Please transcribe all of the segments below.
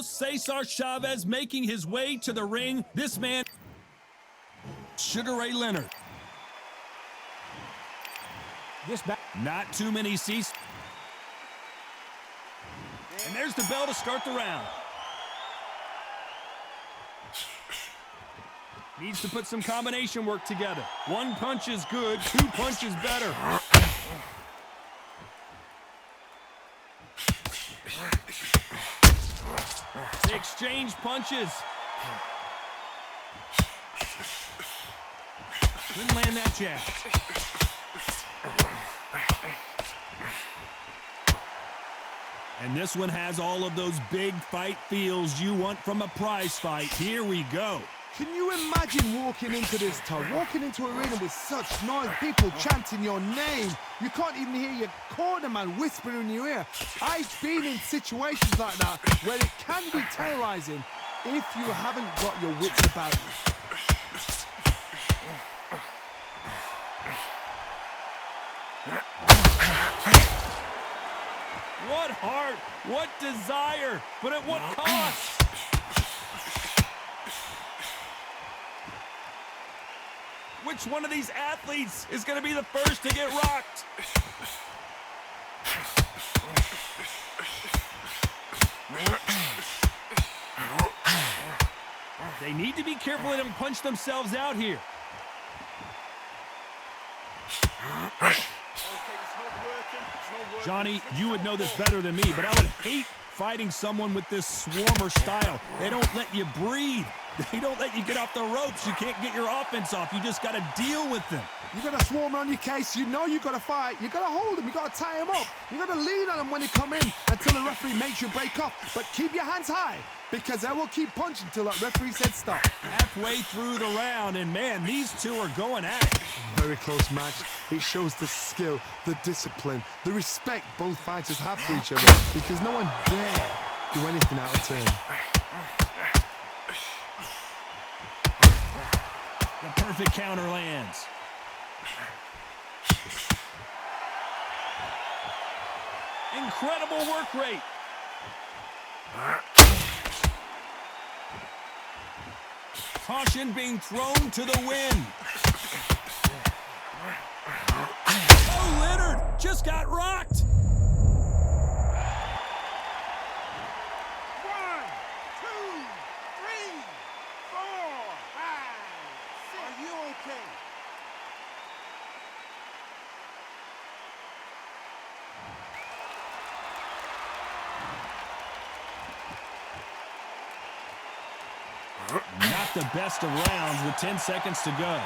Cesar Chavez making his way to the ring. This man, Sugar Ray Leonard. Not too many seats. And there's the bell to start the round. Needs to put some combination work together. One punch is good, two punches better. They exchange punches. Couldn't land that jab. And this one has all of those big fight feels you want from a prize fight. Here we go. Can you imagine walking into this, Todd? Walking into an arena with such noise, people chanting your name. You can't even hear your corner man whispering in your ear. I've been in situations like that where it can be terrorizing if you haven't got your wits about you. What heart, what desire, but at what cost? Which one of these athletes is going to be the first to get rocked? They need to be careful they don't punch themselves out here. Johnny, you would know this better than me, but I would hate fighting someone with this swarmer style. They don't let you breathe. They don't let you get off the ropes. You can't get your offense off. You just got to deal with them. You got a swarmer on your case. You know you got to fight. You got to hold them. You got to tie them up. You got to lean on them when they come in until the referee makes you break off. But keep your hands high because they will keep punching until that referee said stop. Halfway through the round, and man, these two are going at it. Very close match. It shows the skill, the discipline, the respect both fighters have for each other because no one dare do anything out of turn. The perfect counter lands. Incredible work rate. Caution being thrown to the wind. Oh, Leonard just got rocked. 1, 2, 3, 4, 5, 6. Are you okay? Not the best of rounds with 10 seconds to go.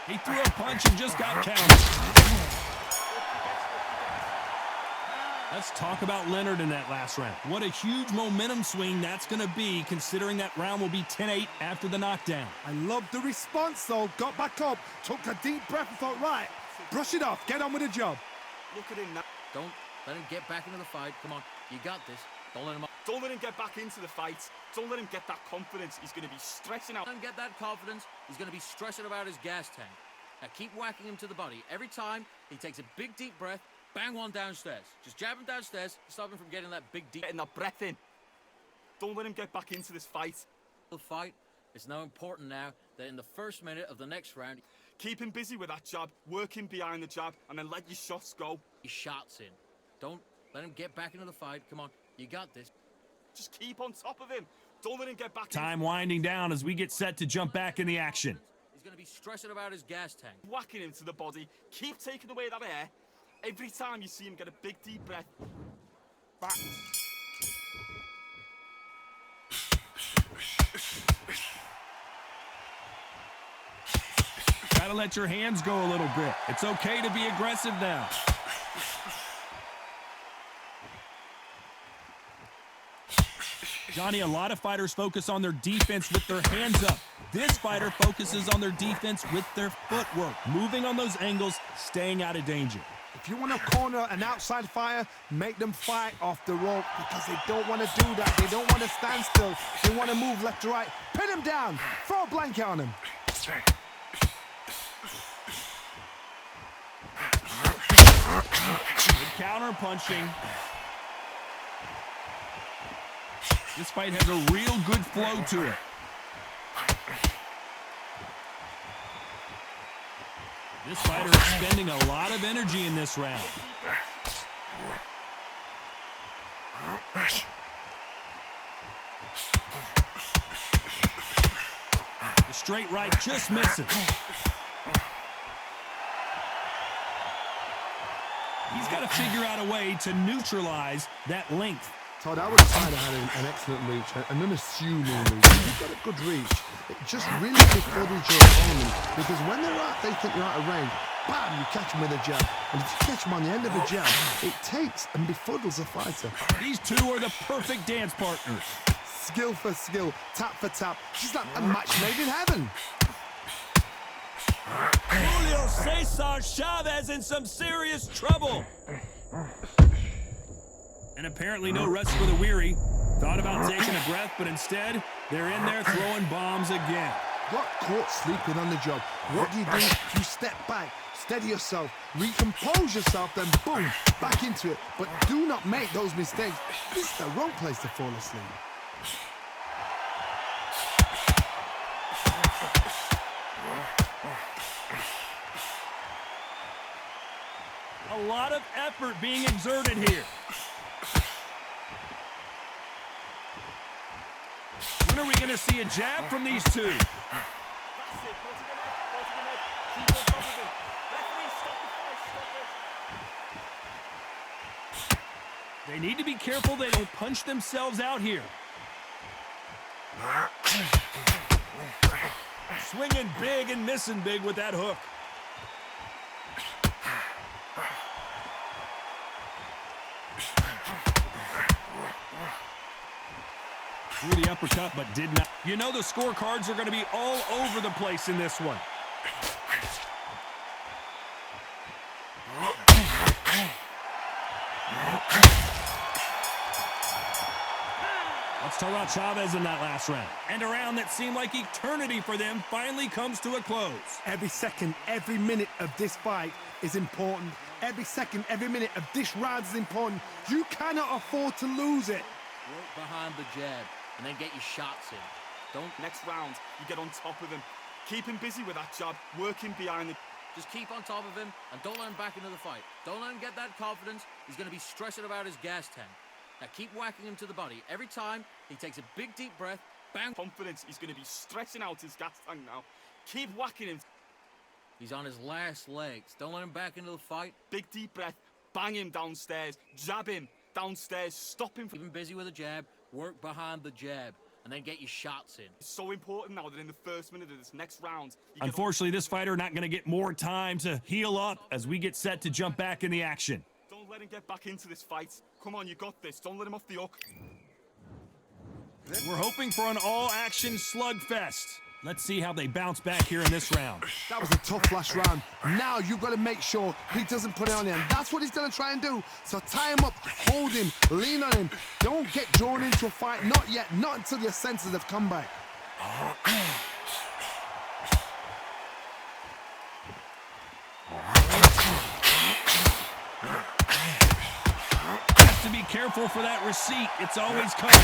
He threw a punch and just got counted. Let's talk about Leonard in that last round. What a huge momentum swing that's going to be, considering that round will be 10-8 after the knockdown. I love the response, though. Got back up, took a deep breath and thought, right, brush it off, get on with the job. Look at him now. Don't let him get back into the fight. Come on, you got this. Don't let him. Don't let him get back into the fight. Don't let him get that confidence. He's going to be stressing out. Let him get that confidence. He's going to be stressing about his gas tank. Now keep whacking him to the body. Every time he takes a big deep breath, bang one downstairs. Just jab him downstairs, stop him from getting that big deep. Getting that breath in. Don't let him get back into this fight. The fight is now important now that in the first minute of the next round, keep him busy with that jab, work him behind the jab, and then let your shots go. he shots in. Don't let him get back into the fight. Come on, you got this. Just keep on top of him. Don't let him get back. Time winding down as we get set to jump back in the action. He's going to be stressing about his gas tank. Whacking him to the body. Keep taking away that air. Every time you see him get a big deep breath. Back. Gotta let your hands go a little bit. It's okay to be aggressive now. Johnny, a lot of fighters focus on their defense with their hands up. This fighter focuses on their defense with their footwork, moving on those angles, staying out of danger. If you want to corner an outside fighter, make them fight off the rope because they don't want to do that. They don't want to stand still. They want to move left to right. Pin him down. Throw a blanket on him. Good counter punching. This fight has a real good flow to it. This fighter is spending a lot of energy in this round. The straight right just misses. He's got to figure out a way to neutralize that length. Todd, I would have tried to have an excellent reach, an unassuming reach. You've got a good reach. It just really befuddles your opponent, because when they think you're out of range, bam, you catch them with a jab. And if you catch them on the end of a jab, it takes and befuddles a fighter. These two are the perfect dance partners. Skill for skill, tap for tap. She's like a match made in heaven. Julio Cesar Chavez in some serious trouble. And apparently no rest for the weary. Thought about taking a breath, but instead, they're in there throwing bombs again. Got caught sleeping on the job. What do? You step back, steady yourself, recompose yourself, then boom, back into it. But do not make those mistakes. This is the wrong place to fall asleep. A lot of effort being exerted here. When are we going to see a jab from these two? That's it. Go to the net. Go to the net. Keep on top of him. Referee, stop the fight. Stop it. They need to be careful they don't punch themselves out here. Swinging big and missing big with that hook. Threw the uppercut, but did not. You know the scorecards are going to be all over the place in this one. Let's talk about Chavez in that last round. And a round that seemed like eternity for them finally comes to a close. Every second, every minute of this fight is important. Every second, every minute of this round is important. You cannot afford to lose it. Work behind the jab and then get your shots in. Don't Next round, you get on top of him. Keep him busy with that jab, working behind the... just keep on top of him and don't let him back into the fight. Don't let him get that confidence. He's going to be stressing about his gas tank. Now keep whacking him to the body. Every time he takes a big deep breath, bang. Confidence, he's going to be stretching out his gas tank now. Keep whacking him. He's on his last legs. Don't let him back into the fight. Big deep breath, bang him downstairs, jab him downstairs, stop him from... Keep him busy with a jab, work behind the jab, and then get your shots in. It's so important now that in the first minute of this next round... you get Unfortunately, this fighter not going to get more time to heal up as we get set to jump back in the action. Don't let him get back into this fight. Come on, you got this. Don't let him off the hook. We're hoping for an all-action slugfest. Let's see how they bounce back here in this round. That was a tough last round. Now you've got to make sure he doesn't put it on him. That's what he's going to try and do. So tie him up, hold him, lean on him. Don't get drawn into a fight. Not yet. Not until your senses have come back. Have to be careful for that receipt. It's always coming.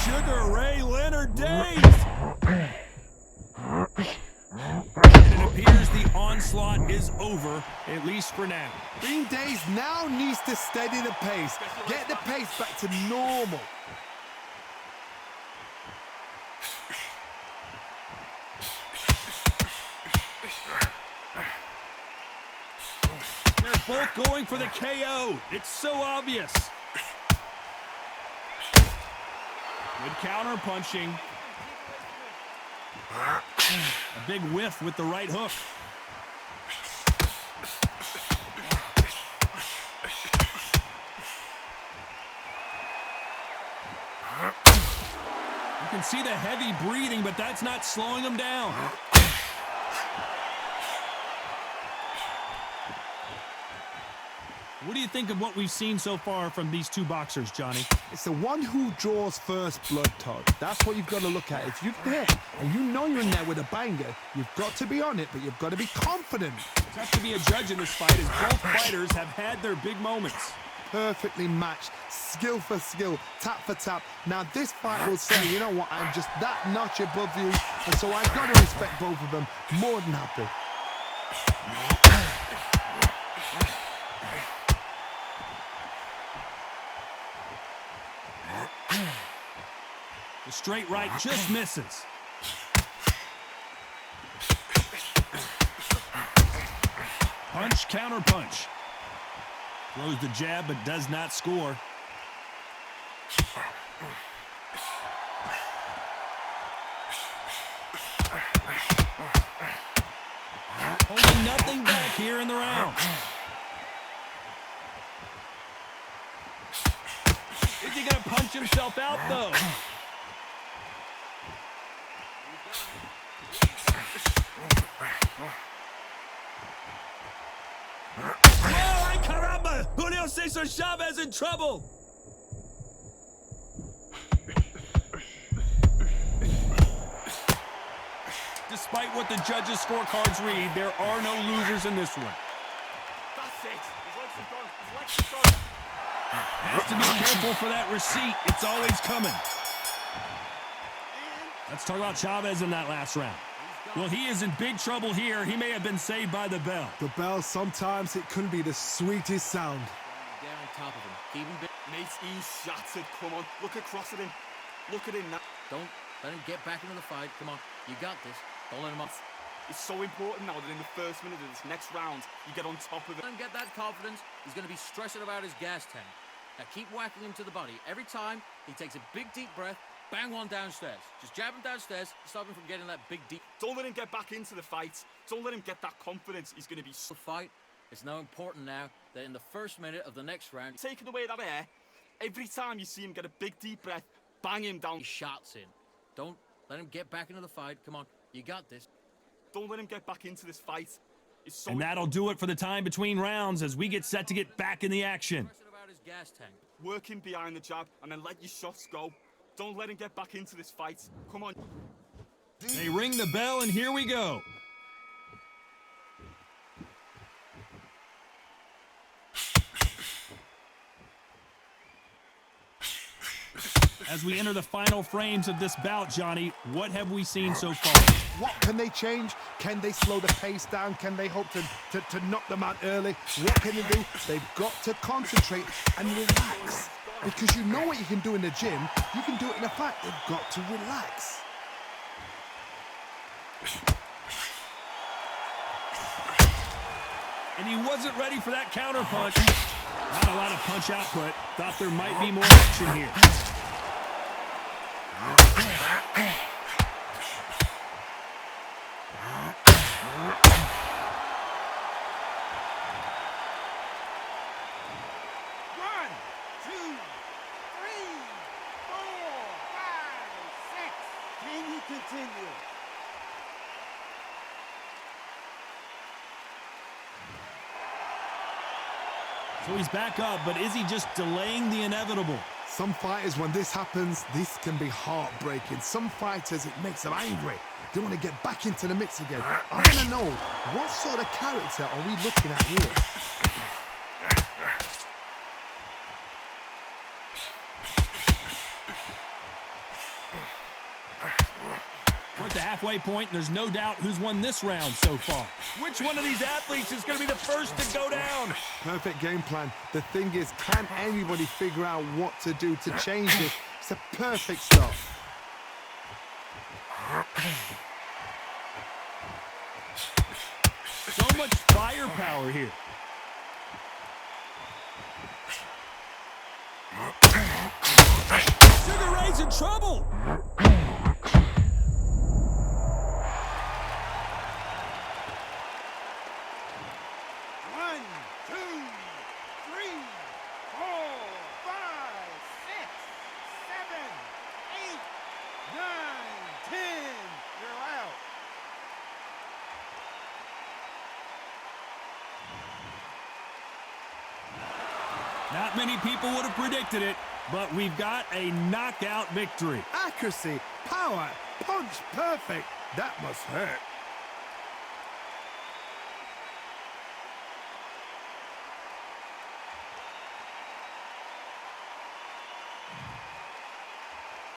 Sugar Ray Leonard Days. And it appears the onslaught is over, at least for now. Green Days now needs to steady the pace. Get the pace back to normal. They're both going for the KO. It's so obvious. Good counter punching. A big whiff with the right hook. You can see the heavy breathing, but that's not slowing him down. What do you think of what we've seen so far from these two boxers, Johnny? It's the one who draws first blood, Todd. That's what you've got to look at. If you're there and you know you're in there with a banger, you've got to be on it, but you've got to be confident. Tough to be a judge in this fight as both fighters have had their big moments. Perfectly matched, skill for skill, tap for tap. Now this fight will say, you know what, I'm just that notch above you, and so I've got to respect both of them. More than happy. The straight right just misses. Punch, counter punch. Throws the jab, but does not score. Holding nothing back here in the round. Is he going to punch himself out, though? Oh, ay caramba! Julio Cesar Chavez in trouble! Despite what the judges' scorecards read, there are no losers in this one. That's it. His legs are gone. His legs are gone. Has to be careful for that receipt. It's always coming. Let's talk about Chavez in that last round. Well, he is in big trouble here. He may have been saved by the bell. The bell, sometimes it can be the sweetest sound. Down on top of him. Keep him. Mate, he's shattered. Come on. Look across at him. Look at him now. Don't let him get back into the fight. Come on. You got this. Don't let him up. It's so important now that in the first minute of this next round, you get on top of it. Let him get that confidence. He's going to be stressing about his gas tank. Now keep whacking him to the body. Every time he takes a big deep breath, bang one downstairs. Just jab him downstairs, stop him from getting that big deep. Don't let him get back into the fight. Don't let him get that confidence. He's going to be so Fight. It's now important now that in the first minute of the next round, taking away that air. Every time you see him get a big deep breath, bang him down. he shots in. Don't let him get back into the fight. Come on. You got this. Don't let him get back into this fight. It's so And that'll do it for the time between rounds as we get set to get back in the action. Stressing about his gas tank. work him behind the jab and then let your shots go. Don't let him get back into this fight. Come on. They ring the bell, and here we go. As we enter the final frames of this bout, Johnny, what have we seen so far? What can they change? Can they slow the pace down? Can they hope to knock them out early? What can they do? They've got to concentrate and relax. Because you know what you can do in the gym, you can do it in a fight. They've got to relax. And he wasn't ready for that counter punch. Not a lot of punch output. Thought there might be more action here. So he's back up, but is he just delaying the inevitable? Some fighters, when this happens, this can be heartbreaking. Some fighters, it makes them angry. They want to get back into the mix again. I want to know, what sort of character are we looking at here? We're at the halfway point, and there's no doubt who's won this round so far. Which one of these athletes is going to be the first to go down? Perfect game plan. The thing is, can anybody figure out what to do to change this? It's a perfect start. So much firepower here. Sugar Ray's in trouble. Not many people would have predicted it, but we've got a knockout victory. Accuracy, power, punch, perfect. That must hurt.